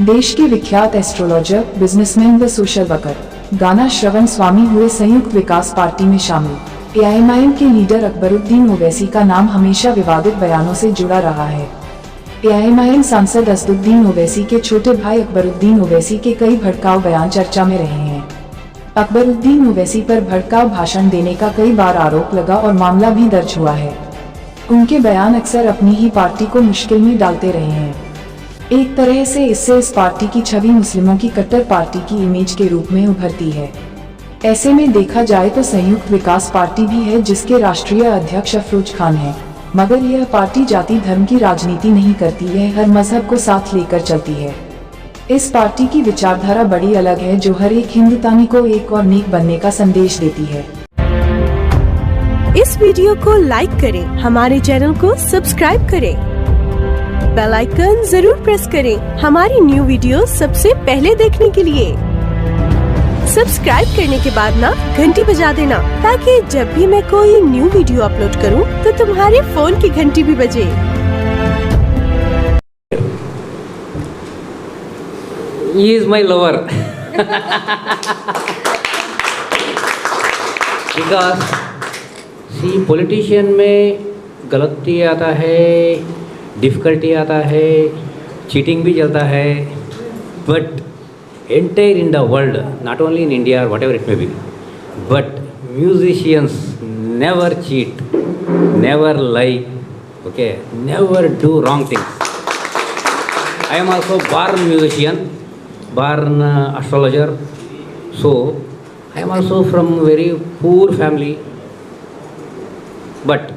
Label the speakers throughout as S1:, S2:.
S1: देश के विख्यात एस्ट्रोलॉजर, बिजनेसमैन व सोशल वर्कर गाना श्रवण स्वामी हुए संयुक्त विकास पार्टी में शामिल। एआईएमआईएम के लीडर अकबरुद्दीन ओवैसी का नाम हमेशा विवादित बयानों से जुड़ा रहा है। एआईएमआईएम सांसद असदुद्दीन ओवैसी के छोटे भाई अकबरुद्दीन ओवैसी के कई भड़काऊ बयान चर्चा में रहे हैं। अकबरुद्दीन ओवैसी पर भड़काऊ भाषण देने का कई बार आरोप लगा और मामला भी दर्ज हुआ है। उनके बयान अक्सर अपनी ही पार्टी को मुश्किल में डालते रहे हैं। एक तरह से इससे इस पार्टी की छवि मुस्लिमों की कट्टर पार्टी की इमेज के रूप में उभरती है। ऐसे में देखा जाए तो संयुक्त विकास पार्टी भी है जिसके राष्ट्रीय अध्यक्ष अफरोज खान है, मगर यह पार्टी जाति धर्म की राजनीति नहीं करती है, हर मजहब को साथ लेकर चलती है। इस पार्टी की विचारधारा बड़ी अलग है जो हर एक हिंदुस्तानी को एक और नेक बनने का संदेश देती है।
S2: इस वीडियो को लाइक करें, हमारे चैनल को सब्सक्राइब करें, बेल आइकन जरूर प्रेस करें हमारी न्यू वीडियो सबसे पहले देखने के लिए। सब्सक्राइब करने के बाद ना घंटी बजा देना ताकि जब भी मैं कोई न्यू वीडियो अपलोड करूं तो तुम्हारे फोन की घंटी भी बजे।
S3: He is my lover because see politician में गलती आता है, डिफ़िकल्टी आता है, चीटिंग भी चलता है, but entire in the world, not only in India or whatever it may be, but musicians never cheat, never lie, okay, never do wrong things. I am also born musician, born astrologer, so I am also from very poor family, but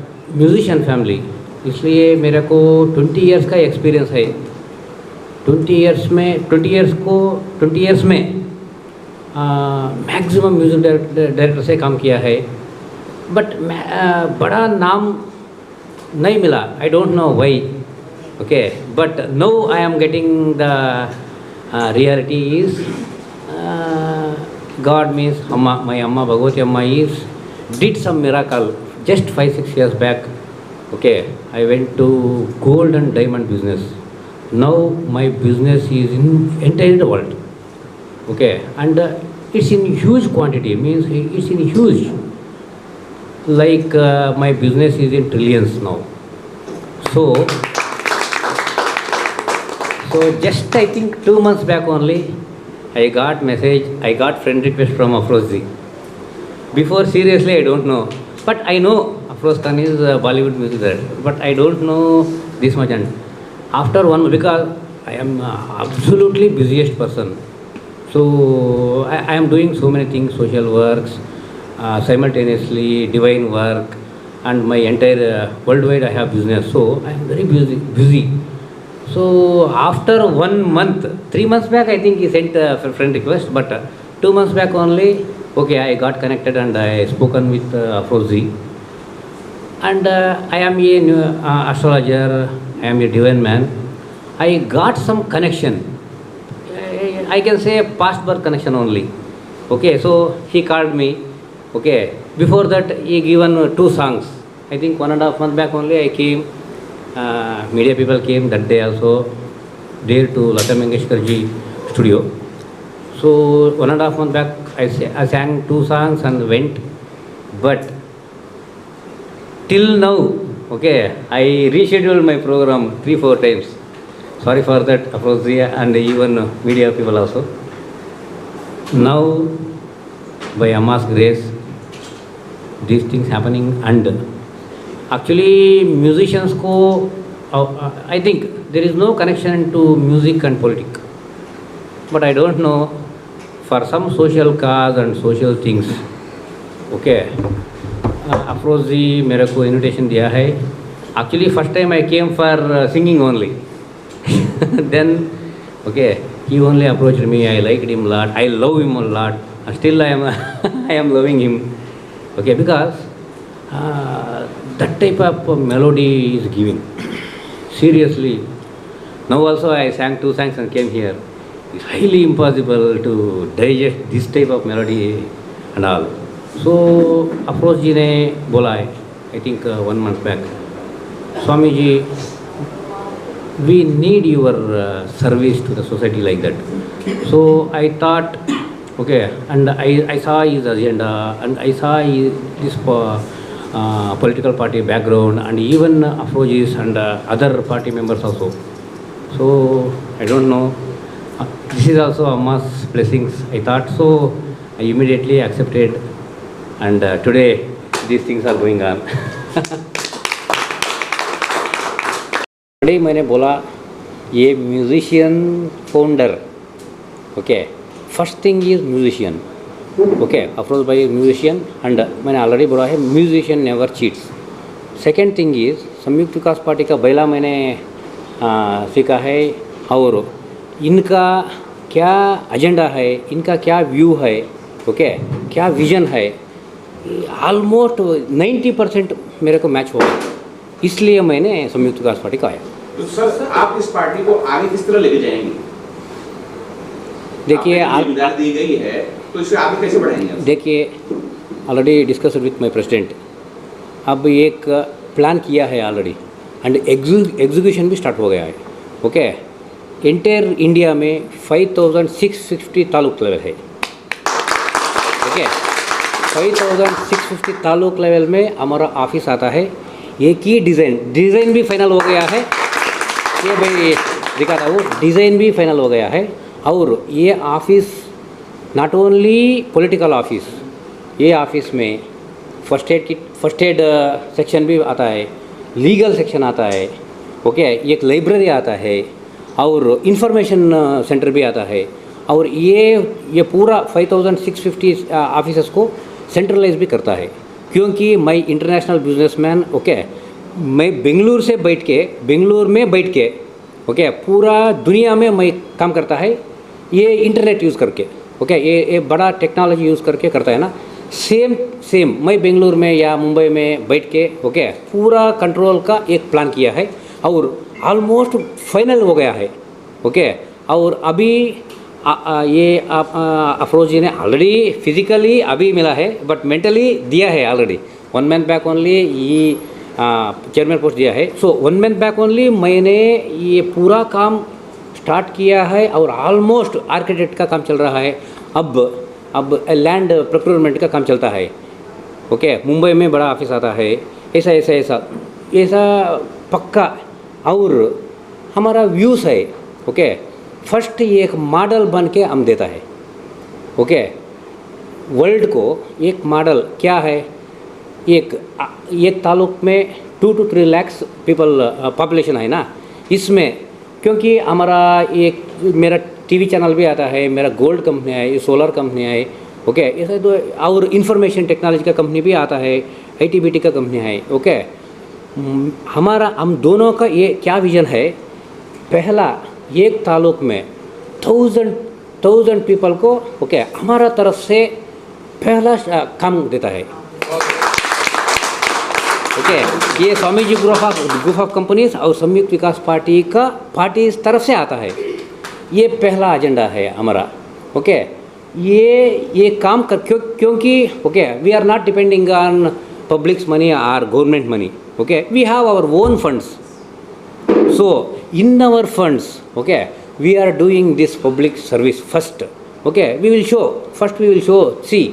S3: musician family, इसलिए मेरे को 20 years का experience है। 20 years में maximum music director से काम किया है, बट बड़ा नाम नहीं मिला। I don't know why, okay, but no I am getting the reality is God means Amma, my Amma, Bhagavati Amma is did some miracle just 5-6 years back. Okay, I went to gold and diamond business. Now my business is in entire world. Okay, and it's in huge quantity, means it's in huge. Like my business is in trillions now. So just I think 2 months back only, I got message, I got friend request from Afrozi. Before seriously I don't know, but I know Afroz Khan is a Bollywood music director, but I don't know this much. And after one, because I am absolutely busiest person, so I am doing so many things, social works, simultaneously divine work, and my entire worldwide I have business, so I am very busy. So after 1 month, 3 months back, I think he sent a friend request, but 2 months back only, okay, I got connected and I spoken with Afrozi. And I am a new astrologer, I am a divine man. I got some connection. I can say a past birth connection only. Okay, so he called me. Okay, before that he given 2 songs. I think 1.5 months back only I came. Media people came that day also there to Lata Mangeshkar ji studio. So 1.5 months back I sang 2 songs and went, but till now, okay, I rescheduled my program 3-4 times. Sorry for that, Afrozi and even media people also. Now by Amma's grace these things happening, and actually musicians को I think there is no connection to music and politics, but I don't know, for some social cause and social things, okay, Afrozi मेरे को invitation दिया है. Actually first time I came for singing only. Then okay, he only approached me. I liked him a lot, I love him a lot, and still I am loving him, okay, because that type of melody is giving. Seriously, now also I sang 2 songs and came here. It's highly impossible to digest this type of melody and all. So Afroz ji ने बोला है, I think 1 month back, Swami ji we need your service to the society like that. So I thought, okay, and I saw his agenda, and I saw this political party background, and even Afrojis and other party members also. So I don't know. This is also Amma's blessings. I thought so. I immediately accepted, and today these things are going on. बड़े मैंने बोला ये musician founder, okay, first thing is musician, okay, Afroz भाई musician, and मैंने already बोला है musician never cheats. Second thing is संयुक्त विकास party का बैला मैंने सीखा है, और इनका क्या एजेंडा है, इनका क्या व्यू है, ओके, क्या विजन है, ऑलमोस्ट 90% मेरे को मैच हो गया. इसलिए मैंने संयुक्त विकास पार्टी का आया.
S4: तो सर आप इस पार्टी को आगे किस तरह लेके जाएंगे?
S3: देखिए
S4: जिम्मेदारी दी गई है तो इसे आगे कैसे बढ़ाएंगे?
S3: देखिए already discuss with my president, अब एक प्लान किया है ऑलरेडी, एंड एग्जीक्यूशन भी स्टार्ट हो गया है, ओके. इंटर इंडिया में 5650 तालुक लेवल है, ओके. 5650 तालुक लेवल में हमारा ऑफिस आता है. एक ही डिज़ाइन भी फाइनल हो गया है, ये भाई दिखाता हूँ, डिज़ाइन भी फाइनल हो गया है. और ये office not only political office, ये ऑफिस में फर्स्ट एड सेक्शन भी आता है, लीगल सेक्शन आता है, ओके, एक लाइब्रेरी आता है, और इंफॉर्मेशन सेंटर भी आता है. और ये पूरा 5650 ऑफिसर्स को सेंट्रलाइज भी करता है, क्योंकि मैं इंटरनेशनल बिजनेसमैन, ओके, मैं बेंगलुरु में बैठ के, ओके, पूरा दुनिया में मैं काम करता है, ये इंटरनेट यूज़ करके, ओके, ये बड़ा टेक्नोलॉजी यूज़ करके करता है ना. सेम मैं बेंगलुरु में या मुंबई में बैठ के, ओके, पूरा कंट्रोल का एक प्लान किया है, और ऑलमोस्ट फाइनल हो गया है, ओके. और अभी ये अफरोज जी ने ऑलरेडी फिजिकली अभी मिला है, बट मेंटली दिया है ऑलरेडी. 1 मंथ बैक ओनली ये चेयरमैन पोस्ट दिया है. सो 1 मंथ बैक ओनली मैंने ये पूरा काम स्टार्ट किया है, और ऑलमोस्ट आर्किटेक्ट का काम चल रहा है. अब लैंड प्रोक्योरमेंट का काम चलता है, ओके. मुंबई में बड़ा ऑफिस आता है, ऐसा पक्का. और हमारा व्यूज़ है, ओके, फर्स्ट एक मॉडल बन के हम देता है, ओके, वर्ल्ड को. एक मॉडल क्या है, एक तालुक में 2 to 3 lakhs पीपल पॉपुलेशन है ना. इसमें क्योंकि हमारा एक मेरा टीवी चैनल भी आता है, मेरा गोल्ड कंपनी है, सोलर कंपनी है, ओके, ऐसा तो, और इंफॉर्मेशन टेक्नोलॉजी का कंपनी भी आता है, ITBT का कंपनी है, ओके. हम दोनों का ये क्या विजन है, पहला एक तालुक में 1000 पीपल को, ओके, हमारा तरफ से पहला काम देता है, ओके. ये Swami ji group of companies और संयुक्त विकास पार्टी तरफ से आता है. ये पहला एजेंडा है हमारा, ओके. ये काम कर क्योंकि, okay, we are not depending on publics money और government money, okay. We have our own funds. So in our funds, okay, we are doing this public service first, okay. We will show, see,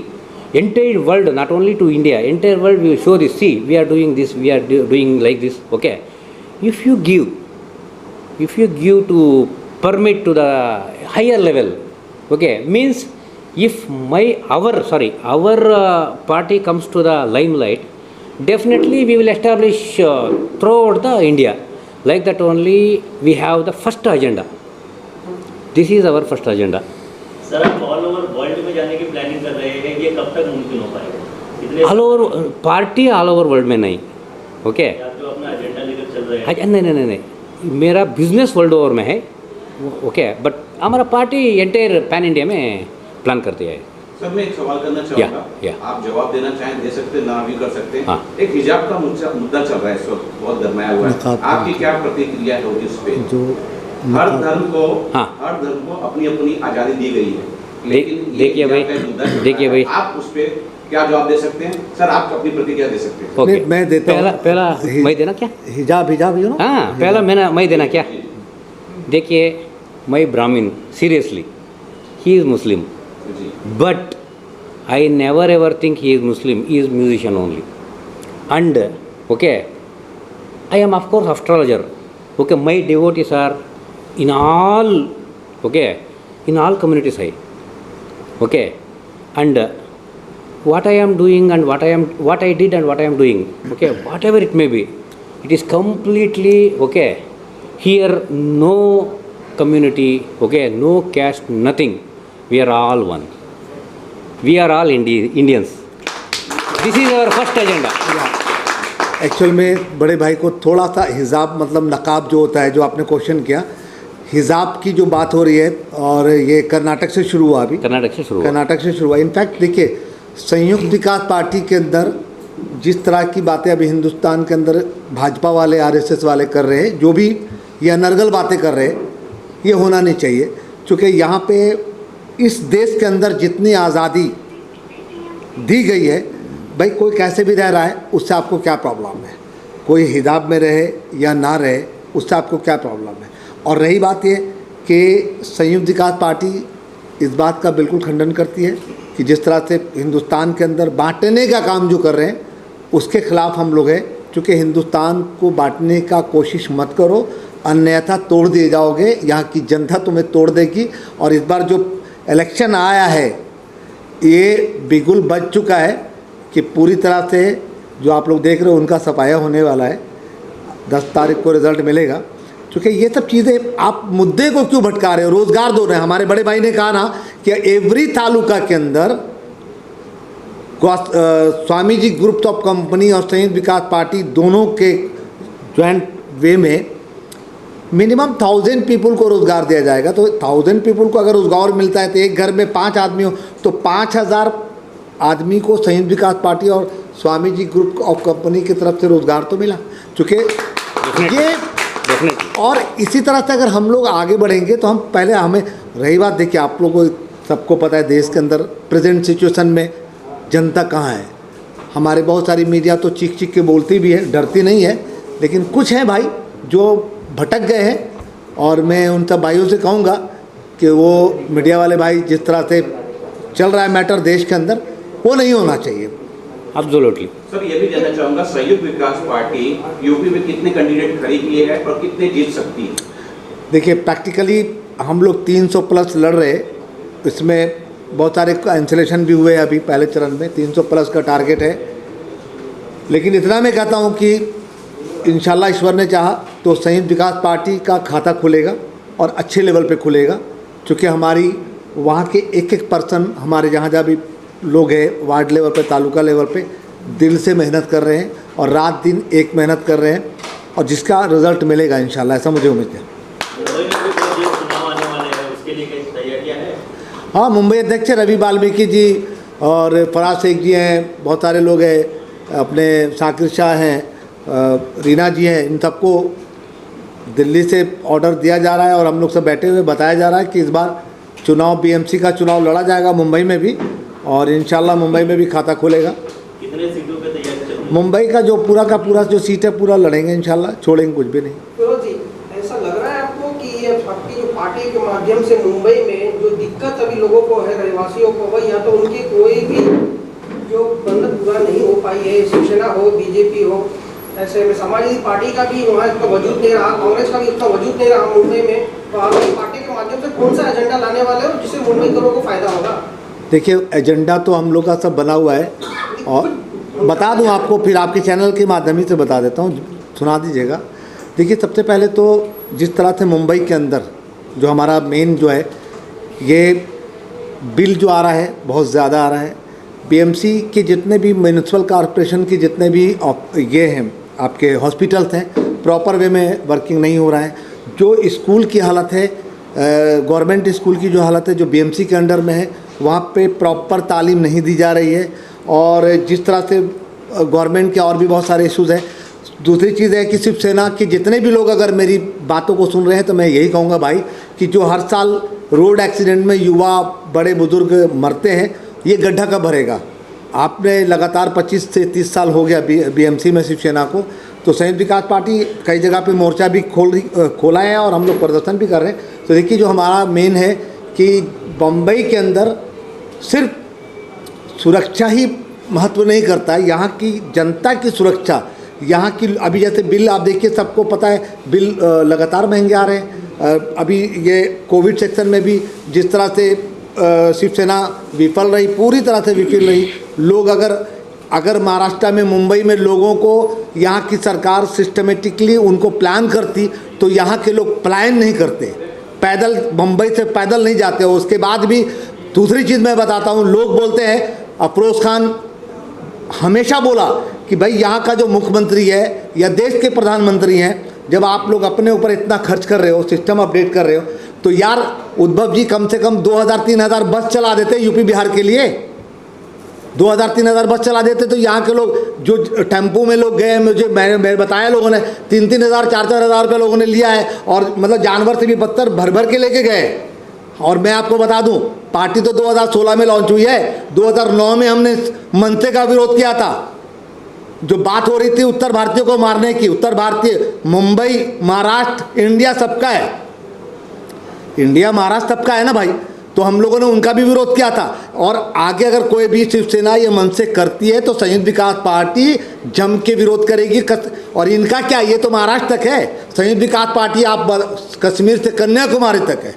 S3: entire world, not only to India, entire world we will show this, see, we are doing this, we are doing like this, okay. If you give to permit to the higher level, okay, means if our party comes to the limelight, definitely we will establish throughout the India. Like that only we have the first agenda. This is our first agenda.
S5: Sir आप all over world में जाने की planning कर रहे हैं, ये कब तक मुमकिन हो पाएगा?
S3: ऑल ओवर वर्ल्ड में नहीं, ओके.
S5: आप जो अपना एजेंडा लेकर चल रहे हैं,
S3: नहीं, मेरा बिजनेस वर्ल्ड ओवर में है, ओके, बट हमारा पार्टी एंटायर पैन इंडिया में प्लान करती है.
S4: सर मैं एक सवाल करना चाहूँगा, आप जवाब देना चाहें दे सकते, ना भी कर सकते हैं. एक हिजाब का मुद्दा चल रहा है इस वक्त, बहुत गरमाया हुआ है, आपकी क्या प्रतिक्रिया होगी उस पे? हर धर्म को अपनी अपनी आज़ादी दी गई है, लेकिन
S3: देखिए भाई
S4: आप उस पे क्या जवाब दे सकते हैं? सर आप अपनी प्रतिक्रिया दे सकते हैं.
S3: मैं देता हूँ. पहला मैं देना क्या?
S6: हिजाब
S3: हाँ, पहला मैं देना क्या? देखिए, my Brahmin, seriously, he is Muslim, but I never ever think he is Muslim. He is musician only, and okay, I am of course astrologer. Okay, my devotees are in all, okay, in all communities I, okay, and what I am doing and what I did and what I am doing, okay, whatever it may be, it is completely okay. Here no community, okay, no caste, nothing. We are all one. We are all Indians. This is our first agenda.
S6: Actual में बड़े भाई को थोड़ा सा हिजाब मतलब नकाब जो होता है, जो आपने क्वेश्चन किया, हिजाब की जो बात हो रही है, और ये कर्नाटक से शुरू हुआ, अभी कर्नाटक से शुरू हुआ। इनफैक्ट देखिए, संयुक्त विकास पार्टी के अंदर जिस तरह की बातें अभी हिंदुस्तान के अंदर भाजपा वाले, आरएसएस वाले कर रहे हैं, जो भी ये अनर्गल बातें कर रहे हैं, ये होना नहीं चाहिए। क्योंकि यहाँ पे इस देश के अंदर जितनी आज़ादी दी गई है, भाई कोई कैसे भी रह रहा है, उससे आपको क्या प्रॉब्लम है? कोई हिजाब में रहे या ना रहे, उससे आपको क्या प्रॉब्लम है? और रही बात ये कि संयुक्त विकास पार्टी इस बात का बिल्कुल खंडन करती है कि जिस तरह से हिंदुस्तान के अंदर बांटने का काम जो कर रहे हैं, उसके ख़िलाफ़ हम लोग हैं। चूँकि हिंदुस्तान को बांटने का कोशिश मत करो, अन्यथा तोड़ दिए जाओगे, यहाँ की जनता तुम्हें तोड़ देगी। और इस बार जो इलेक्शन आया है, ये बिल्कुल बच चुका है कि पूरी तरह से जो आप लोग देख रहे हो उनका सफाया होने वाला है। 10 तारीख को रिज़ल्ट मिलेगा। क्योंकि ये सब चीज़ें आप मुद्दे को क्यों भटका रहे हो? रोज़गार दो रहे हैं। हमारे बड़े भाई ने कहा ना कि एवरी तालुका के अंदर Swami ji group of company और संयुक्त विकास पार्टी दोनों के ज्वाइंट वे में मिनिमम 1000 पीपल को रोज़गार दिया जाएगा। तो 1000 पीपल को अगर रोज़गार मिलता है तो एक घर में 5 आदमी हो तो 5000 आदमी को संयुक्त विकास पार्टी और Swami ji group of company की तरफ से रोज़गार तो मिला। चूँकि ये और इसी तरह से अगर हम लोग आगे बढ़ेंगे तो हम पहले हमें रही बात, देखिए आप लोगों को सबको पता है देश के अंदर प्रेजेंट सिचुएशन में जनता कहाँ है। हमारे बहुत सारी मीडिया तो चीख चीख के बोलती भी है, डरती नहीं है, लेकिन कुछ हैं भाई जो भटक गए हैं। और मैं उन सब भाइयों से कहूँगा कि वो मीडिया वाले भाई जिस तरह से चल रहा है मैटर देश के अंदर, वो नहीं होना चाहिए।
S3: एब्सोल्युटली
S4: सर, ये भी जानना चाहूँगा, संयुक्त विकास पार्टी यूपी में कितने कैंडिडेट खड़ी किए हैं और कितने जीत सकती है?
S6: देखिए, प्रैक्टिकली हम लोग 300 प्लस लड़ रहे, इसमें बहुत सारे कैंसिलेशन भी हुए अभी पहले चरण में। 300 प्लस का टारगेट है। लेकिन इतना मैं कहता हूँ कि इंशाल्लाह ईश्वर ने चाहा तो संयुक्त विकास पार्टी का खाता खुलेगा और अच्छे लेवल पे खुलेगा। क्योंकि हमारी वहाँ के एक पर्सन, हमारे जहाँ जहाँ भी लोग हैं, वार्ड लेवल पे, तालुका लेवल पे, दिल से मेहनत कर रहे हैं और रात दिन एक मेहनत कर रहे हैं, और जिसका रिज़ल्ट मिलेगा इंशाल्लाह, ऐसा मुझे उम्मीद है। हाँ, मुंबई अध्यक्ष रवि वाल्मीकि जी और फराज शेख जी हैं, बहुत सारे लोग हैं, अपने साकिर शाह हैं, रीना जी हैं। इन सबको दिल्ली से ऑर्डर दिया जा रहा है और हम लोग सब बैठे हुए बताया जा रहा है कि इस बार चुनाव बीएमसी का चुनाव लड़ा जाएगा मुंबई में भी, और इंशाल्लाह मुंबई में भी खाता खुलेगा।
S5: कितने सीटों पे तैयारी चल रही है?
S6: मुंबई का जो पूरा का पूरा जो सीट है पूरा लड़ेंगे इंशाल्लाह, छोड़ेंगे कुछ भी नहीं।
S7: फिरोज जी, ऐसा लग रहा है आपको कि ये आपकी जो पार्टी के माध्यम से मुंबई में जो दिक्कत अभी लोगों को है, रहवासियों को, वही या तो उनकी कोई भी जो मन्नत पूरा नहीं हो पाई है, शिवसेना हो, बीजेपी हो, ऐसे में समाजवादी पार्टी का भी वहाँ इतना वजूद नहीं रहा, कांग्रेस का भी इतना वजूद नहीं रहा मुंबई में, तो आप पार्टी के माध्यम से कौन सा एजेंडा लाने वाले हो जिससे मुंबई के लोगों को फायदा होगा?
S6: देखिए, एजेंडा तो हम लोग का सब बना हुआ है, और बता दूं आपको, फिर आपके चैनल के माध्यम ही से बता देता हूं, सुना दीजिएगा। देखिए, सबसे पहले तो जिस तरह से मुंबई के अंदर जो हमारा मेन जो है, ये बिल जो आ रहा है बहुत ज़्यादा आ रहा है। बीएमसी के जितने भी म्यूनिसिपल कॉरपोरेशन के जितने भी ये हैं आपके हॉस्पिटल्स हैं, प्रॉपर वे में वर्किंग नहीं हो रहा है। जो स्कूल की हालत है, गवर्नमेंट स्कूल की जो हालत है जो बीएमसी के अंडर में है, वहाँ पे प्रॉपर तालीम नहीं दी जा रही है। और जिस तरह से गवर्नमेंट के और भी बहुत सारे इश्यूज़ हैं। दूसरी चीज़ है कि शिवसेना के जितने भी लोग अगर मेरी बातों को सुन रहे हैं तो मैं यही कहूँगा भाई कि जो हर साल रोड एक्सीडेंट में युवा बड़े बुजुर्ग मरते हैं, ये गड्ढा कब भरेगा? आपने लगातार 25 से 30 साल हो गया बीएमसी में शिवसेना को, तो संयुक्त विकास पार्टी कई जगह पे मोर्चा भी खोला है और हम लोग प्रदर्शन भी कर रहे हैं। तो देखिए जो हमारा मेन है कि बम्बई के अंदर सिर्फ सुरक्षा ही महत्व नहीं करता है, यहाँ की जनता की सुरक्षा, यहाँ की अभी जैसे बिल आप देखिए, सबको पता है बिल लगातार महंगे आ रहे हैं। अभी ये कोविड सेक्शन में भी जिस तरह से शिवसेना विफल रही, पूरी तरह से विफल रही। लोग अगर महाराष्ट्र में, मुंबई में लोगों को यहाँ की सरकार सिस्टमेटिकली उनको प्लान करती तो यहाँ के लोग प्लान नहीं करते, पैदल मुंबई से पैदल नहीं जाते। उसके बाद भी दूसरी चीज़ मैं बताता हूँ, लोग बोलते हैं, अफरोज़ खान हमेशा बोला कि भाई यहाँ का जो मुख्यमंत्री है या देश के प्रधानमंत्री हैं, जब आप लोग अपने ऊपर इतना खर्च कर रहे हो, सिस्टम अपडेट कर रहे हो, तो यार उद्धव जी कम से कम 2000-3000 बस चला देते यूपी बिहार के लिए, 2000-3000 बस चला देते तो यहाँ के लोग जो टेम्पो में लोग गए, मैंने बताया लोगों ने 3-3 हज़ार 4-4 हज़ार रुपये लोगों ने लिया है, और मतलब जानवर से भी बदतर भर के लेके गए। और मैं आपको बता दूं, पार्टी तो 2016 में लॉन्च हुई है, 2009 में हमने मनसे का विरोध किया था। जो बात हो रही थी उत्तर भारतीयों को मारने की, उत्तर भारतीय, मुंबई, महाराष्ट्र, इंडिया सबका है, इंडिया महाराष्ट्र सबका है ना भाई, तो हम लोगों ने उनका भी विरोध किया था। और आगे अगर कोई भी शिवसेना ये मनसे करती है तो संयुक्त विकास पार्टी जम के विरोध करेगी। और इनका क्या, ये तो महाराष्ट्र तक है, संयुक्त विकास पार्टी आप कश्मीर से कन्याकुमारी तक है,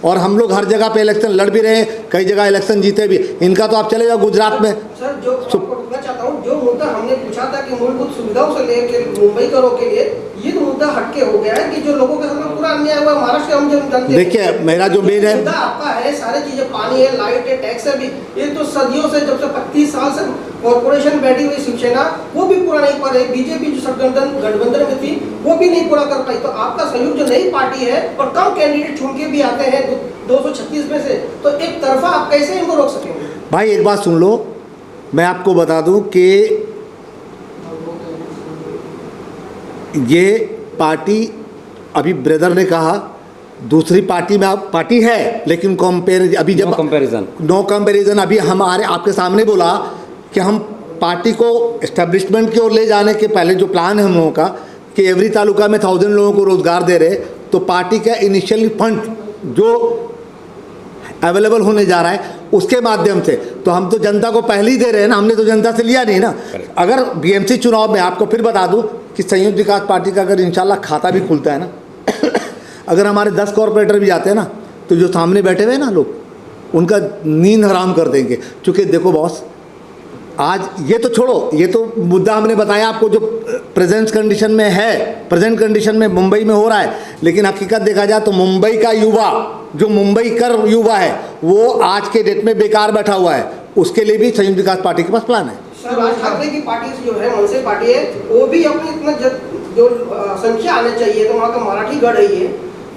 S6: और हम लोग हर जगह पे इलेक्शन लड़ भी रहे हैं, कई जगह इलेक्शन जीते भी। इनका तो आप चले जाओ गुजरात में।
S7: सर जो पूछना चाहता हूँ, जो मुद्दा हमने पूछा था कि मूलभूत सुविधाओं से लेकर मुंबई करो के लिए, ये तो मुद्दा हटके हो गया है कि जो लोगों के साथ पूरा अन्याय हुआ महाराष्ट्र, हम जब जानते हैं।
S6: देखिए मेरा जो मेन है,
S7: मुद्दा आपका है, सारी चीजें, पानी है, लाइट है, टैक्स है भी, ये तो सदियों से, जब से 25 साल से कॉर्पोरेशन बैठी हुई शिवसेना, वो भी पूरा नहीं कर रही। बीजेपी जो गठबंधन में थी वो भी नहीं पूरा कर पाई। तो आपका सहयोग जो नई पार्टी है और कम कैंडिडेट चुन के भी आते हैं 236 में से, तो एक तरफा आप कैसे इनको रोक सकेंगे?
S6: भाई एक बात सुन लो, मैं आपको बता दूं कि ये पार्टी, अभी ब्रदर ने कहा दूसरी पार्टी में, आप पार्टी है लेकिन अभी जब नो कंपैरिजन अभी हमारे आपके सामने बोला कि हम पार्टी को एस्टेब्लिशमेंट की ओर ले जाने के पहले जो प्लान है हम लोगों का कि एवरी तालुका में 1000 लोगों को रोजगार दे रहे, तो पार्टी का इनिशियली फंड जो अवेलेबल होने जा रहा है उसके माध्यम से, तो हम तो जनता को पहले ही दे रहे हैं ना, हमने तो जनता से लिया नहीं ना। अगर बीएमसी चुनाव में आपको फिर बता दूं कि संयुक्त विकास पार्टी का अगर इंशाल्लाह खाता भी खुलता है ना अगर हमारे 10 कॉर्पोरेटर भी आते हैं ना, तो जो सामने बैठे हुए हैं ना लोग, उनका नींद हराम कर देंगे। क्योंकि देखो बॉस, आज ये तो छोड़ो, ये तो मुद्दा हमने बताया आपको जो प्रेजेंट कंडीशन में है, प्रेजेंट कंडीशन में मुंबई में हो रहा है, लेकिन हकीकत देखा जाए तो मुंबई का युवा, जो मुंबई कर युवा है, वो आज के डेट में बेकार बैठा हुआ है। उसके लिए भी संयुक्त विकास पार्टी के पास प्लान है।
S7: सर राज ठाकरे की पार्टी जो है, मनसे पार्टी है, वो भी अपनी इतना जो संख्या आने चाहिए, तो वहाँ का मराठी गढ़ है ये,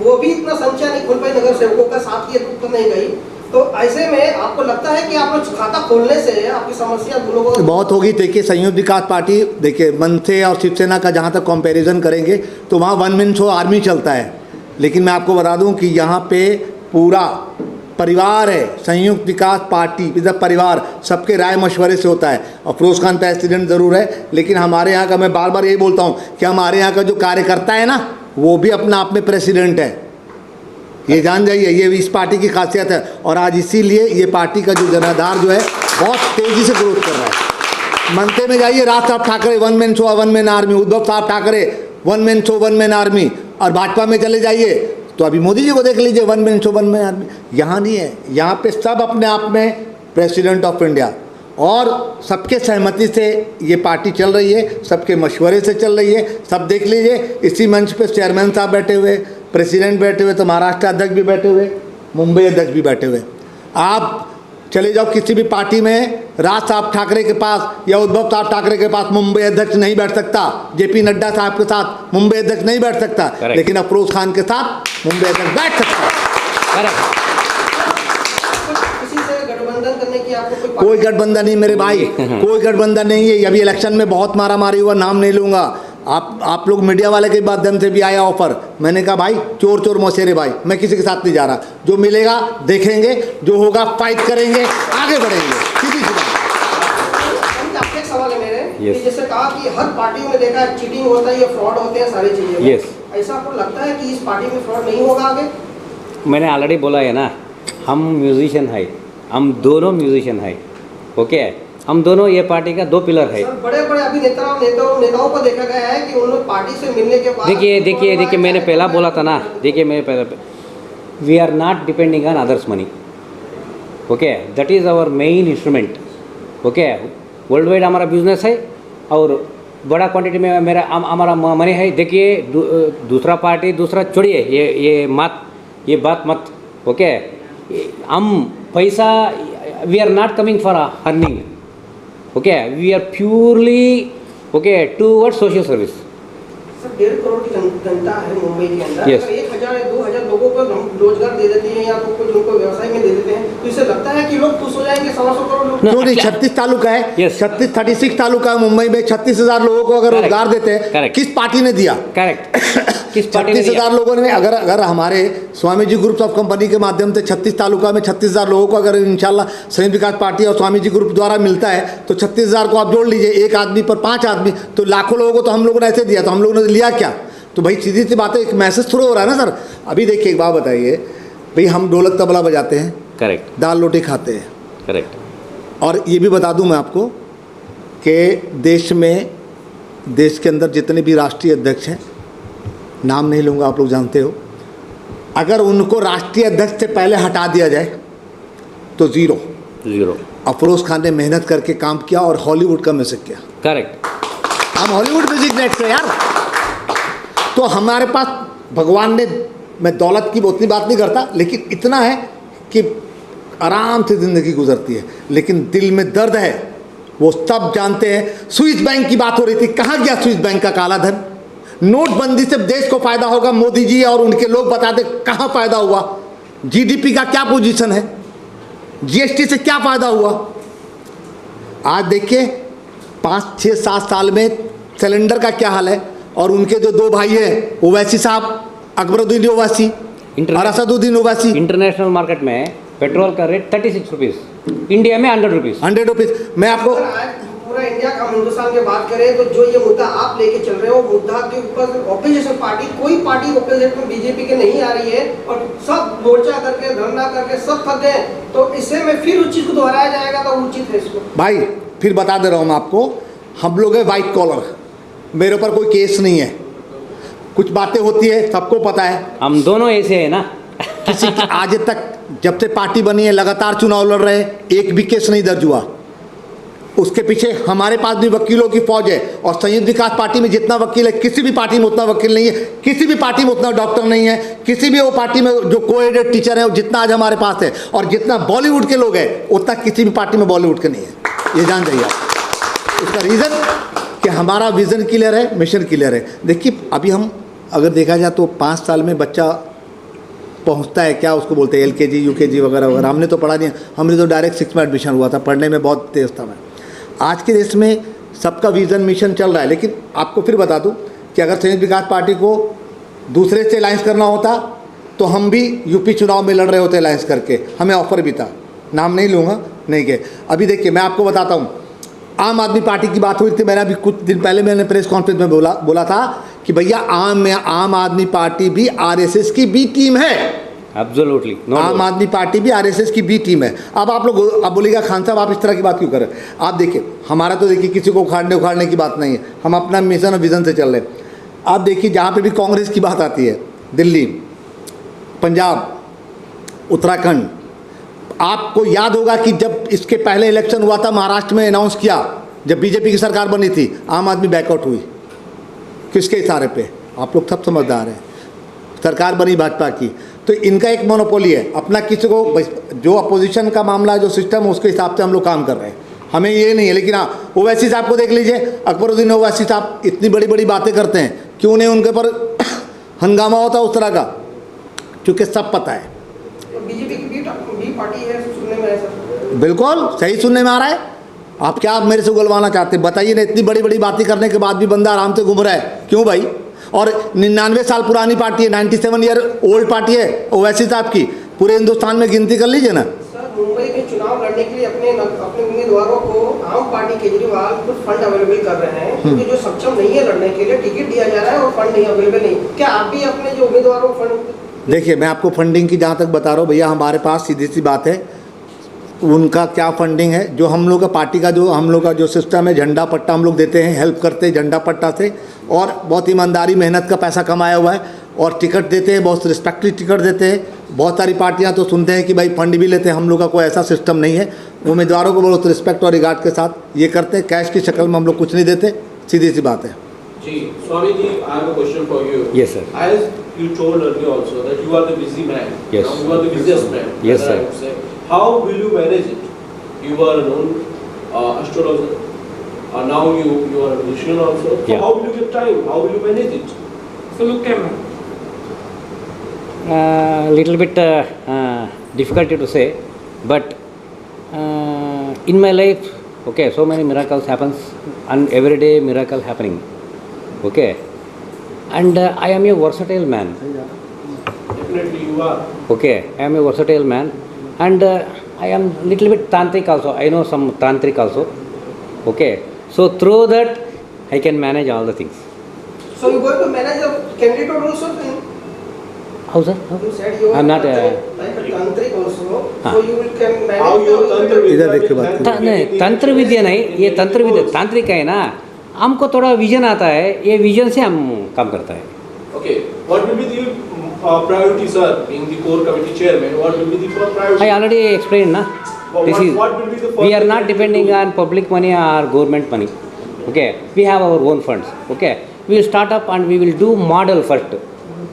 S7: वो भी इतना संख्या नहीं खोल पाई, नगर सेवकों का साथ किए तो नहीं गई। तो ऐसे में आपको लगता है कि आप लोग खाता खोलने से आपकी समस्या लोगों को
S6: बहुत होगी? देखिए संयुक्त विकास पार्टी, देखिए मनसे और शिवसेना का जहाँ तक कंपैरिजन करेंगे तो वहाँ 1 मैन शो आर्मी चलता है, लेकिन मैं आपको बता दूं कि यहाँ पे पूरा परिवार है। संयुक्त विकास पार्टी इधर परिवार, सबके राय मशवरे से होता है। अफरोज़ खान प्रेसिडेंट ज़रूर है, लेकिन हमारे यहाँ का, मैं बार बार यही बोलता हूँ कि हमारे यहाँ का जो कार्यकर्ता है ना, वो भी अपना आप में प्रेसिडेंट है, ये जान जाइए, ये इस पार्टी की खासियत है। और आज इसीलिए ये पार्टी का जो जनाधार जो है बहुत तेज़ी से ग्रोथ कर रहा है। मनसे में जाइए, राज साहब Thackeray 1 man show 1 man army, Uddhav साहब Thackeray 1 man show 1 man army, और भाजपा में चले जाइए तो अभी मोदी जी को देख लीजिए, 1 मैन शो 1 मैन आर्मी। यहाँ नहीं है, यहाँ पे सब अपने आप में प्रेसिडेंट ऑफ इंडिया, और सबके सहमति से ये पार्टी चल रही है, सबके मशवरे से चल रही है। सब देख लीजिए, इसी मंच पे चेयरमैन साहब बैठे हुए, प्रेसिडेंट बैठे हुए, तो महाराष्ट्र अध्यक्ष भी बैठे हुए, मुंबई अध्यक्ष भी बैठे हुए। आप चले जाओ किसी भी पार्टी में, राज साहब ठाकरे के पास या उद्धव साहब ठाकरे के पास मुंबई अध्यक्ष नहीं बैठ सकता, जेपी नड्डा साहब के साथ मुंबई अध्यक्ष नहीं बैठ सकता, लेकिन अफरोज़ खान के साथ मुंबई अध्यक्ष बैठ सकता है। कोई गठबंधन नहीं मेरे भाई, कोई गठबंधन नहीं है। अभी इलेक्शन में बहुत मारा मारी हुआ, नाम नहीं लूँगा। आप लोग मीडिया वाले के माध्यम से भी आया ऑफर, मैंने कहा भाई चोर चोर मौसेरे भाई, मैं किसी के साथ नहीं जा रहा। जो मिलेगा देखेंगे, जो होगा फाइट करेंगे, आगे बढ़ेंगे, सीधी सी बात।
S7: आपके सवाल है मेरे कि जैसे कहा कि हर पार्टियों में देखा है चीटिंग होता है, ये फ्रॉड होते हैं सारी चीजें में। ऐसा आपको लगता है कि इस पार्टी में फ्रॉड नहीं होगा आगे?
S3: मैंने ऑलरेडी बोला है ना, हम म्यूजिशियन है, हम दोनों म्यूजिशियन है, ओके। हम दोनों ये पार्टी का दो पिलर है।
S7: बड़े बड़े अभी नेताओं को देखा गया है कि उन्होंने पार्टी से मिलने के बाद
S3: देखिए मैंने पहला बोला था ना, देखिए मैंने पहला, we are not depending on others money, okay. That is our main instrument, okay. World wide हमारा बिजनेस है और बड़ा क्वांटिटी में मेरा हमारा मनी है। देखिए दूसरा पार्टी दूसरा छोड़िए, ये बात मत, ओके। हम पैसा, we are not coming for earning, okay, we are purely, okay, towards social service.
S7: Sir 1.5 crore की जनता है मुंबई के अंदर,
S3: Yes.
S7: अगर 1000 या 2000 लोगों को हम रोजगार दे देते हैं या तो कुछ उनको व्यवसाय में दे देते हैं, तो इसे लगता है कि लोग खुश हो जाएंगे? 125 करोड़ लोग
S6: क्यों नहीं? 36 तालुका है,
S3: Yes.
S6: 36 तालुका है मुंबई में, 36,000 लोगों को अगर
S3: Correct.
S6: रोजगार देते हैं,
S3: Correct.
S6: किस पार्टी ने दिया?
S3: करेक्ट। किस पार्टी ने दिया?
S6: 36,000 लोगों ने, अगर हमारे Swami ji group of company के माध्यम से 36 तालुका में 36,000 लोगों को अगर इंशाल्लाह संयुक्त विकास पार्टी और स्वामी जी ग्रुप द्वारा मिलता है, तो 36,000 को आप जोड़ लीजिए, एक आदमी पर 5 आदमी, तो लाखों लोगों को तो हम लोगों ने ऐसे दिया, तो हम लोगों ने लिया क्या? तो भाई सीधी सी बात है, एक मैसेज थ्रू हो रहा है ना सर। अभी देखिए एक बात बताइए भाई, हम ढोलक तबला बजाते हैं,
S3: करेक्ट,
S6: दाल रोटी खाते हैं,
S3: करेक्ट।
S6: और ये भी बता दूं मैं आपको कि देश के अंदर जितने भी राष्ट्रीय अध्यक्ष हैं, नाम नहीं लूँगा, आप लोग जानते हो, अगर उनको राष्ट्रीय अध्यक्ष से पहले हटा दिया जाए तो जीरो। अफरोज खान ने मेहनत करके काम किया और हॉलीवुड का म्यूजिक किया,
S3: करेक्ट।
S6: हम हॉलीवुड म्यूजिक नेक्स्ट है यार। तो हमारे पास भगवान ने, मैं दौलत की उतनी बात नहीं करता, लेकिन इतना है कि आराम से ज़िंदगी गुजरती है, लेकिन दिल में दर्द है, वो सब जानते हैं। स्विस बैंक की बात हो रही थी, कहाँ गया स्विस बैंक का काला धन? नोटबंदी से देश को फायदा होगा, मोदी जी और उनके लोग बताते कहाँ फायदा हुआ? जीडीपी का क्या पोजीशन है? जीएसटी से क्या फायदा हुआ? आज देखिए 5, 6, 7 साल में सिलेंडर का क्या हाल है। और उनके जो 2 भाई हैं, ओवैसी साहब, अकबरुद्दीन ओवैसी और असदुद्दीन ओवैसी,
S3: इंटरनेशनल मार्केट में पेट्रोल का रेट 36 रुपीज़, इंडिया में 100 रुपीज़।
S6: 100 रुपीज़। मैं आपको
S7: पूरा इंडिया का, हिंदुस्तान की बात करें तो जो ये मुद्दा आप लेके चल रहे हो, मुद्दा के ऊपर ऑपोजिशन पार्टी, कोई पार्टी ऑपोजिट में बीजेपी के नहीं आ रही है, और सब मोर्चा करके, धरना करके सब थक गए, तो इससे में फिर उस चीज़ को दोहराया जाएगा तो उचित है इसको?
S6: भाई फिर बता दे रहा हूँ मैं आपको, हम लोग है वाइट कॉलर, मेरे ऊपर कोई केस नहीं है, कुछ बातें होती है सबको पता है,
S3: हम दोनों ऐसे हैं ना।
S6: किसी की आज तक जब से पार्टी बनी है लगातार चुनाव लड़ रहे हैं, एक भी केस नहीं दर्ज हुआ। उसके पीछे हमारे पास भी वकीलों की फौज है, और संयुक्त विकास पार्टी में जितना वकील है, किसी भी पार्टी में उतना वकील नहीं है, किसी भी पार्टी में उतना डॉक्टर नहीं है, किसी भी वो पार्टी में जो कोएडेड टीचर है जितना आज हमारे पास है, और जितना बॉलीवुड के लोग हैं उतना किसी भी पार्टी में बॉलीवुड के नहीं है, ये जान जाइए आप। इसका रीज़न कि हमारा विज़न क्लियर है, मिशन क्लियर है। देखिए अभी हम अगर देखा जाए तो 5 साल में बच्चा पहुंचता है, क्या उसको बोलते हैं, LKG UKG वगैरह वगैरह, हमने तो पढ़ा नहीं, हमने तो डायरेक्ट 6 में एडमिशन हुआ था, पढ़ने में बहुत तेज़ था मैं। आज के देश में सबका विज़न मिशन चल रहा है, लेकिन आपको फिर बता दूं कि अगर संयुक्त विकास पार्टी को दूसरे से अलायंस करना होता तो हम भी यूपी चुनाव में लड़ रहे होते अलायंस करके, हमें ऑफर भी था, नाम नहीं लूँगा, नहीं गए। अभी देखिए मैं आपको बताता हूँ, आम आदमी पार्टी की बात हुई थी, मैंने अभी कुछ दिन पहले मैंने प्रेस कॉन्फ्रेंस में बोला था कि भैया आम आदमी पार्टी भी RSS की बी टीम है।
S3: एब्सोल्युटली,
S6: आम आदमी पार्टी भी RSS की बी टीम है। अब आप लोग अब बोलिएगा खान साहब आप इस तरह की बात क्यों कर रहे हैं? आप देखिए हमारा तो देखिए किसी को उखाड़ने की बात नहीं है, हम अपना मिशन और विज़न से चल रहे हैं। आप देखिए जहाँ पे भी कांग्रेस की बात आती है, दिल्ली, पंजाब, उत्तराखंड, आपको याद होगा कि जब इसके पहले इलेक्शन हुआ था महाराष्ट्र में, अनाउंस किया जब बीजेपी की सरकार बनी थी, आम आदमी बैकआउट हुई, किसके इशारे पे? आप लोग सब समझदार हैं, सरकार बनी भाजपा की, तो इनका एक मोनोपोली है, अपना किसी को, जो अपोजिशन का मामला है, जो सिस्टम है उसके हिसाब से हम लोग काम कर रहे हैं, हमें ये नहीं है। लेकिन हाँ, ओवैसी साहब को देख लीजिए, अकबरुद्दीन ओवैसी साहब इतनी बड़ी बड़ी बातें करते हैं, क्यों नहीं उनके पर हंगामा होता उस तरह का? क्योंकि सब पता है
S7: बीजेपी की बी पार्टी है, सुनने में ऐसा
S6: बिल्कुल सही सुनने में आ रहा है। आप क्या मेरे से उगलवाना चाहते हैं बताइए ना? इतनी बड़ी बड़ी बातें करने के बाद भी बंदा आराम से घूम रहा है, क्यों भाई? और 99 साल पुरानी पार्टी है, 97 ईयर ओल्ड पार्टी है ओवैसी साहब की, पूरे हिंदुस्तान में गिनती कर लीजिए ना।
S7: सर मुंबई में चुनाव लड़ने के लिए अपने उम्मीदवारों को आम पार्टी केजरीवाल कुछ फंड अवेलेबल कर रहे हैं, क्योंकि जो सक्षम नहीं है लड़ने के लिए टिकट दिया जा रहा है और फंड नहीं अवेलेबल नहीं, क्या आप भी अपने जो उम्मीदवारों को फंड?
S6: देखिए, मैं आपको फंडिंग की जहाँ तक बता रहा हूँ भैया, हमारे पास सीधी सी बात है, उनका क्या फंडिंग है, जो हम लोग का पार्टी का जो हम लोग का जो सिस्टम है, झंडा पट्टा हम लोग देते हैं, हेल्प करते हैं झंडा पट्टा से, और बहुत ईमानदारी मेहनत का पैसा कमाया हुआ है, और टिकट देते हैं, बहुत रिस्पेक्टली टिकट देते हैं। बहुत सारी पार्टियां तो सुनते हैं कि भाई फंड भी लेते हैं, हम लोग का कोई ऐसा सिस्टम नहीं है। उम्मीदवारों को बहुत रिस्पेक्ट और रिगार्ड के साथ ये करते हैं, कैश की शक्ल में हम लोग कुछ नहीं देते, सीधी सी बात है
S8: जी। Swami ji, I have a question for you.
S3: Yes, sir.
S8: As you told earlier also that you are the busy man.
S3: Yes.
S8: Now you are the busiest man.
S3: Yes,
S8: That I
S3: sir.
S8: would say. How will you manage it? You are a known astrologer. Now you are a musician also. So
S3: Yeah.
S8: how will you get time? How will you manage it?
S7: So look at me.
S3: Little bit difficult to say, but in my life, okay, so many miracles happens, and every day miracle happening, okay, and I am a versatile man.
S8: Definitely you are.
S3: Okay, I am a versatile man, and I am little bit tantric also. I know some tantric also. Okay, so through that I can manage all the things.
S7: So you going to manage a candidate also?
S3: How sir?
S7: You said you are
S3: I'm not,
S7: like a tantric also.
S3: हाँ.
S7: So you will can manage.
S8: How your tantra
S6: इधर देख के बात
S8: will
S6: करो।
S8: help
S3: नहीं,
S8: you
S3: तंत्र विद्या नहीं, ये तंत्र विद्या तांत्रिक है ना, हमको थोड़ा विजन आता है, ये विजन से हम काम करता है.
S8: Okay, what will be the priority, sir? Being the core committee chairman, what will be the first priority?
S3: I already explained na. This is,
S8: What will be the first
S3: we are
S8: thing
S3: not
S8: that you
S3: depending
S8: do?
S3: on public money or government money. Okay, we have our own funds. Okay, we will start up and we will do model first.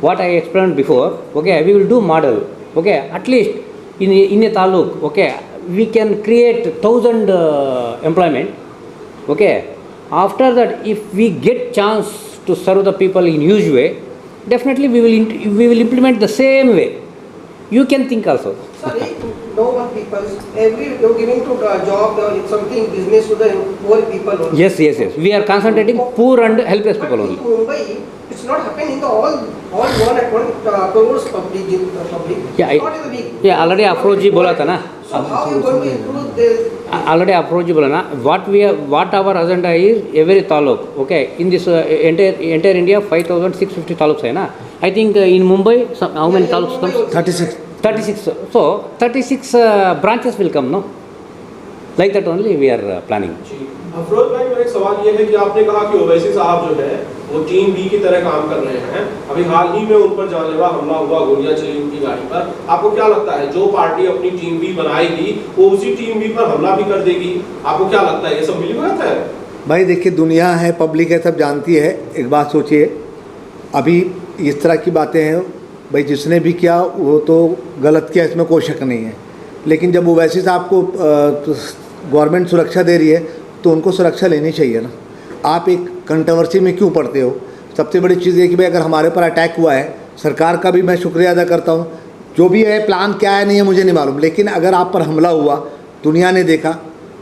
S3: What I explained before. Okay, we will do model. Okay, at least in a taluk. Okay, we can create 1,000 employment. Okay, after that, if we get chance to serve the people in huge way, definitely we will implement the same way. You can think also.
S7: Sorry, no one people. You're giving to job or something business to the poor people only.
S3: Yes. We are concentrating poor and helpless people
S7: But
S3: only.
S7: in Mumbai, it's not happening in the all 1 crores public.
S3: Yeah,
S7: Not in the big.
S3: yeah. Already Afroz ji बोला था ना.
S7: So how you going to improve the?
S3: Already Afroz ji बोला ना. What our agenda is every taluk. Okay, in this entire India 5,650 taluks है ना. I think in Mumbai how many taluks comes?
S6: 36।
S3: 36. So 36 branches will come, no? Like that only we are planning.
S8: Afroz भाई, मेरा एक सवाल ये है कि आपने कहा कि ओवैसी साहब जो है वो टीम बी की तरह काम कर रहे हैं। अभी हाल ही में उन पर जानलेवा हमला हुआ, गोलियां चली उनकी गाड़ी पर। आपको क्या लगता है जो पार्टी अपनी टीम बी बनाएगी वो उसी टीम बी पर हमला भी कर देगी? आपको क्या लगता है ये सब मिलीभगत है?
S6: भाई देखिए, दुनिया है, पब्लिक है, सब जानती है। एक बात सोचिए, अभी इस तरह की बातें हैं भाई, जिसने भी किया वो तो गलत किया, इसमें कोई शक नहीं है। लेकिन जब ओवैसी साहब को गवर्नमेंट सुरक्षा दे रही है तो उनको सुरक्षा लेनी चाहिए ना। आप एक कंट्रोवर्सी में क्यों पड़ते हो? सबसे बड़ी चीज़ ये कि भाई अगर हमारे पर अटैक हुआ है, सरकार का भी मैं शुक्रिया अदा करता हूँ। जो भी है प्लान क्या है नहीं है मुझे नहीं मालूम, लेकिन अगर आप पर हमला हुआ, दुनिया ने देखा,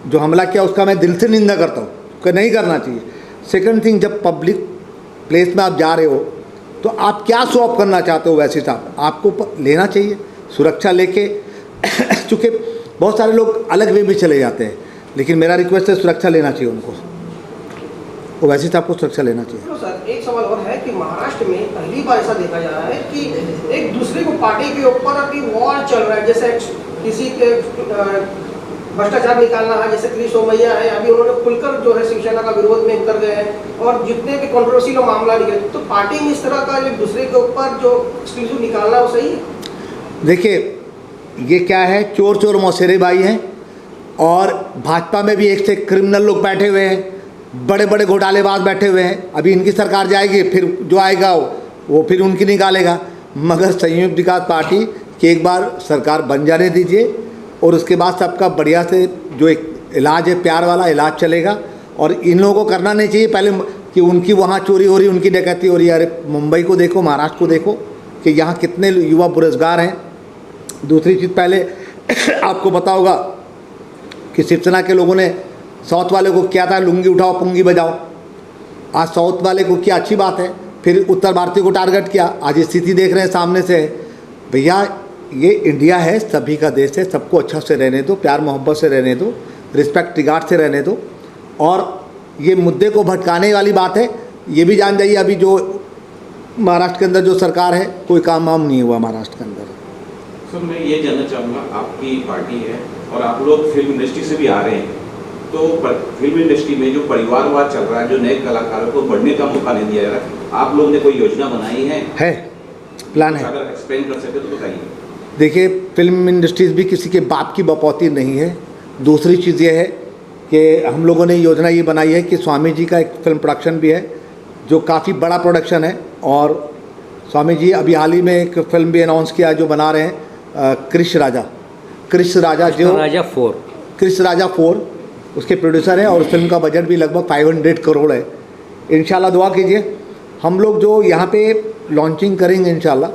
S6: जो हमला किया उसका मैं दिल से निंदा करता हूँ कि नहीं करना चाहिए। सेकंड थिंग, जब पब्लिक प्लेस में आप जा रहे हो तो आप क्या शो ऑफ करना चाहते हो? वैसे साहब आपको लेना चाहिए सुरक्षा लेके चूँकि बहुत सारे लोग अलग वे भी चले जाते हैं, लेकिन मेरा रिक्वेस्ट है सुरक्षा लेना चाहिए उनको, वैसे साहब को सुरक्षा लेना चाहिए।
S7: तो सर एक सवाल और है कि महाराष्ट्र में पहली बार ऐसा देखा जा रहा है कि एक दूसरे को पार्टी के ऊपर अभी वॉर चल रहा है, जैसे किसी के भ्रष्टाचार निकालना है, जैसे क्रिश सोमैया है, अभी उन्होंने खुलकर जो है शिवसेना का विरोध में उतर गए हैं और जितने भी कंट्रोवर्सी का मामला निकले, तो पार्टी में इस तरह का एक दूसरे के ऊपर जो एक्सक्लूसिव निकालना वो सही है?
S6: देखिए, ये क्या है, चोर चोर मौसेरे भाई हैं, और भाजपा में भी एक से क्रिमिनल लोग बैठे हुए हैं, बड़े बड़े घोटालेबाज बैठे हुए हैं। अभी इनकी सरकार जाएगी, फिर जो आएगा वो फिर उनकी निकालेगा। मगर संयुक्त विकास पार्टी की एक बार सरकार बन जाने दीजिए और उसके बाद सबका बढ़िया से जो एक इलाज है, प्यार वाला इलाज चलेगा। और इन लोगों को करना नहीं चाहिए पहले कि उनकी वहाँ चोरी हो रही, उनकी डकैती हो रही है। अरे मुंबई को देखो, महाराष्ट्र को देखो कि यहाँ कितने युवा बेरोजगार हैं। दूसरी चीज़, पहले आपको पता होगा कि शिवसेना के लोगों ने साउथ वाले को क्या था, लुंगी उठाओ पुंगी बजाओ। आज साउथ वाले को क्या अच्छी बात है, फिर उत्तर भारतीय को टारगेट किया। आज स्थिति देख रहे हैं सामने से। भैया ये इंडिया है, सभी का देश है, सबको अच्छा से रहने दो, प्यार मोहब्बत से रहने दो, रिस्पेक्ट रिगार्ड से रहने दो। और ये मुद्दे को भटकाने वाली बात है, ये भी जान जाइए अभी जो महाराष्ट्र के अंदर जो सरकार है, कोई काम वाम नहीं हुआ महाराष्ट्र के अंदर।
S4: सर मैं ये जानना चाहूँगा, आपकी पार्टी है और आप लोग फिल्म इंडस्ट्री से भी आ रहे हैं, तो फिल्म इंडस्ट्री में जो परिवारवाद चल रहा है, जो नए कलाकारों को बढ़ने का मौका नहीं दिया जा रहा, आप लोग ने कोई योजना बनाई है?
S6: प्लान है,
S4: अगर एक्सप्लेन कर सके तो बताइए।
S6: देखिए फिल्म इंडस्ट्रीज भी किसी के बाप की बपौती नहीं है। दूसरी चीज़ ये है कि हम लोगों ने योजना ये बनाई है कि स्वामी जी का एक फिल्म प्रोडक्शन भी है जो काफ़ी बड़ा प्रोडक्शन है, और स्वामी जी अभी हाल ही में एक फिल्म भी अनाउंस किया जो बना रहे हैं कृष्ण राजा जो कृष्ण राजा 4 उसके प्रोड्यूसर हैं, और उस फिल्म का बजट भी लगभग 500 करोड़ है। इंशाल्लाह दुआ कीजिए, हम लोग जो यहाँ पे लॉन्चिंग करेंगे इंशाल्लाह,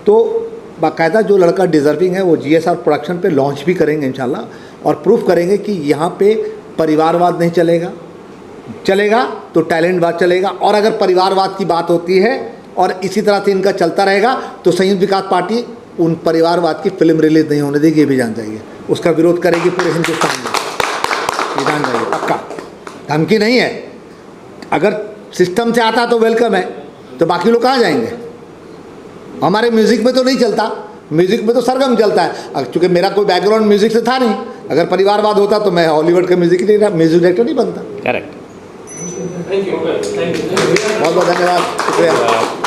S6: तो बाकायदा जो लड़का डिज़र्विंग है वो GSR प्रोडक्शन पे लॉन्च भी करेंगे इंशाल्लाह, और प्रूफ करेंगे कि यहाँ पे परिवारवाद नहीं चलेगा तो टैलेंटवाद चलेगा। और अगर परिवारवाद की बात होती है और इसी तरह से इनका चलता रहेगा तो संयुक्त विकास पार्टी उन परिवारवाद की फिल्म रिलीज नहीं होने देगी, ये भी जान जाइए। उसका विरोध करेगी पूरे हिंदुस्तान में, ये जान जाइए पक्का। धमकी नहीं है, अगर सिस्टम से आता तो वेलकम है, तो बाकी लोग कहाँ जाएंगे? हमारे म्यूज़िक में तो नहीं चलता, म्यूज़िक में तो सरगम चलता है। चूँकि मेरा कोई बैकग्राउंड म्यूज़िक से था नहीं, अगर परिवारवाद होता तो मैं हॉलीवुड का म्यूज़िक डायरेक्टर नहीं बनता।
S3: करेक्ट।
S8: Thank you.
S6: बहुत बहुत धन्यवाद, शुक्रिया।